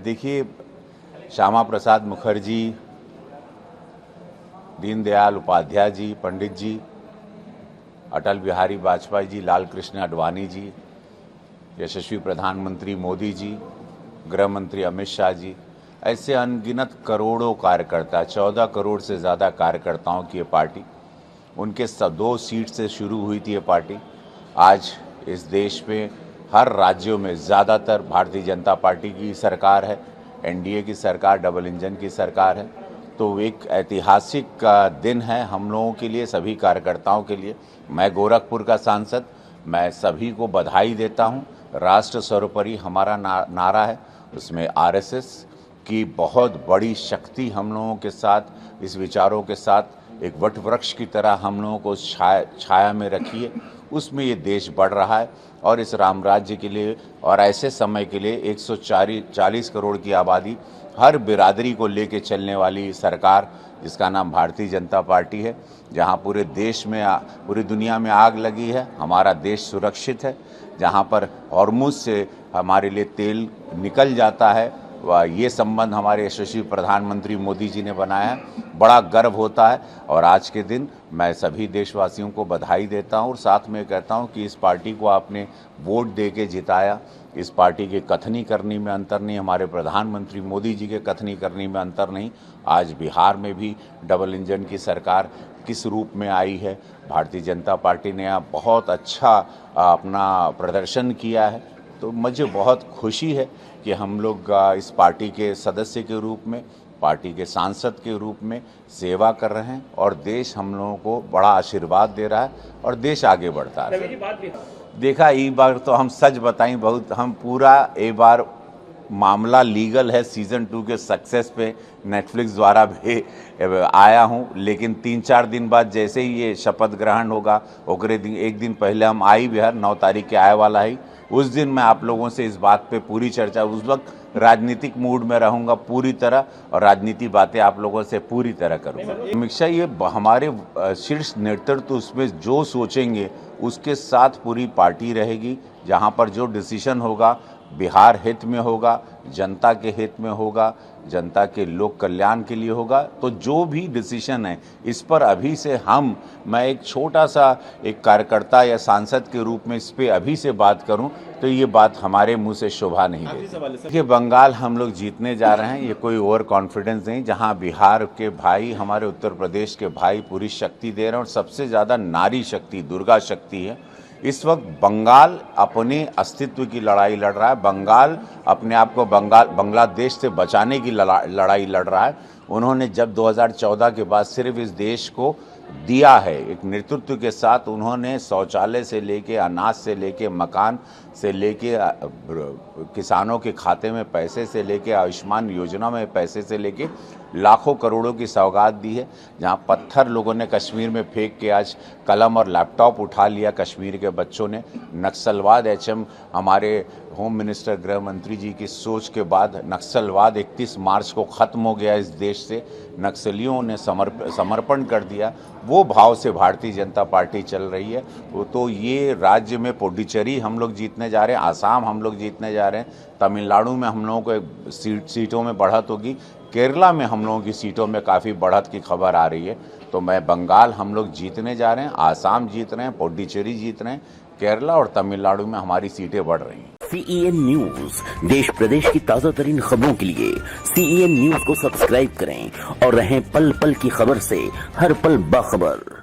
देखिए, श्यामा प्रसाद मुखर्जी, दीनदयाल उपाध्याय जी, पंडित जी, अटल बिहारी वाजपेयी जी, लाल कृष्ण आडवाणी जी, यशस्वी प्रधानमंत्री मोदी जी, गृह मंत्री अमित शाह जी, ऐसे अनगिनत करोड़ों कार्यकर्ता, 14 करोड़ से ज़्यादा कार्यकर्ताओं की ये पार्टी, उनके 2 सीट से शुरू हुई थी ये पार्टी। आज इस देश में हर राज्यों में ज़्यादातर भारतीय जनता पार्टी की सरकार है, एनडीए की सरकार, डबल इंजन की सरकार है। तो एक ऐतिहासिक दिन है हम लोगों के लिए, सभी कार्यकर्ताओं के लिए। मैं गोरखपुर का सांसद, मैं सभी को बधाई देता हूं। राष्ट्र सर्वोपरि हमारा नारा है, उसमें आरएसएस की बहुत बड़ी शक्ति हम लोगों के साथ, इस विचारों के साथ एक वट वृक्ष की तरह हम लोगों को छाया में रखी है। उसमें ये देश बढ़ रहा है और इस राम राज्य के लिए और ऐसे समय के लिए 140 करोड़ की आबादी, हर बिरादरी को लेके चलने वाली सरकार जिसका नाम भारतीय जनता पार्टी है, जहां पूरे देश में, पूरी दुनिया में आग लगी है, हमारा देश सुरक्षित है। जहां पर हॉर्मुज से हमारे लिए तेल निकल जाता है, ये संबंध हमारे यशस्वी प्रधानमंत्री मोदी जी ने बनाया है। बड़ा गर्व होता है और आज के दिन मैं सभी देशवासियों को बधाई देता हूं और साथ में कहता हूं कि इस पार्टी को आपने वोट दे के जिताया। इस पार्टी के कथनी करनी में अंतर नहीं, हमारे प्रधानमंत्री मोदी जी के कथनी करनी में अंतर नहीं। आज बिहार में भी डबल इंजन की सरकार किस रूप में आई है, भारतीय जनता पार्टी ने यहाँ बहुत अच्छा अपना प्रदर्शन किया है। तो मुझे बहुत खुशी है कि हम लोग इस पार्टी के सदस्य के रूप में, पार्टी के सांसद के रूप में सेवा कर रहे हैं और देश हम लोगों को बड़ा आशीर्वाद दे रहा है और देश आगे बढ़ता है। देखा, एक बार तो हम सच बताएं, बहुत हम पूरा एक बार मामला लीगल है, सीज़न 2 के सक्सेस पे नेटफ्लिक्स द्वारा भी आया हूं, लेकिन 3-4 दिन बाद जैसे ही ये शपथ ग्रहण होगा, ओकरे दिन एक दिन पहले हम आई बिहार 9 तारीख के आए वाला है। उस दिन मैं आप लोगों से इस बात पे पूरी चर्चा, उस वक्त राजनीतिक मूड में रहूंगा पूरी तरह और राजनीति बातें आप लोगों से पूरी तरह करूंगा। हमेशा ये हमारे शीर्ष नेतृत्व उसमें जो सोचेंगे उसके साथ पूरी पार्टी रहेगी। जहां पर जो डिसीजन होगा बिहार हित में होगा, जनता के हित में होगा, जनता के लोक कल्याण के लिए होगा। तो जो भी डिसीजन है इस पर अभी से मैं एक छोटा सा एक कार्यकर्ता या सांसद के रूप में इस पे अभी से बात करूं तो ये बात हमारे मुंह से शोभा नहीं देती। देखिए, बंगाल हम लोग जीतने जा रहे हैं, ये कोई ओवर कॉन्फिडेंस नहीं। जहां बिहार के भाई, हमारे उत्तर प्रदेश के भाई पूरी शक्ति दे रहे हैं और सबसे ज़्यादा नारी शक्ति, दुर्गा शक्ति है। इस वक्त बंगाल अपने अस्तित्व की लड़ाई लड़ रहा है। बंगाल अपने आप को बांग्लादेश से बचाने की लड़ाई लड़ रहा है। उन्होंने जब 2014 के बाद सिर्फ इस देश को दिया है, एक नेतृत्व के साथ उन्होंने शौचालय से लेके, अनाज से लेके, मकान से लेके, किसानों के खाते में पैसे से लेके, आयुष्मान योजना में पैसे से लेके लाखों करोड़ों की सौगात दी है। जहां पत्थर लोगों ने कश्मीर में फेंक के आज कलम और लैपटॉप उठा लिया कश्मीर के बच्चों ने। नक्सलवाद, एचएम हमारे होम मिनिस्टर, गृह मंत्री जी की सोच के बाद नक्सलवाद 31 मार्च को ख़त्म हो गया इस देश से। नक्सलियों ने समर्पण कर दिया। वो भाव से भारतीय जनता पार्टी चल रही है। तो ये राज्य में पुडुचेरी हम लोग जीतने जा रहे हैं, आसाम हम लोग जीतने जा रहे हैं, तमिलनाडु में हम लोगों को सीटों में बढ़त होगी, केरला में हम लोगों की सीटों में काफ़ी बढ़त की खबर आ रही है। तो मैं बंगाल हम लोग जीतने जा रहे हैं, आसाम जीत रहे हैं, पुडुचेरी जीत रहे हैं, केरला और तमिलनाडु में हमारी सीटें बढ़ रही हैं। CEN न्यूज, देश प्रदेश की ताजा तरीन खबरों के लिए CEN न्यूज को सब्सक्राइब करें और रहें पल पल की खबर से हर पल बाखबर।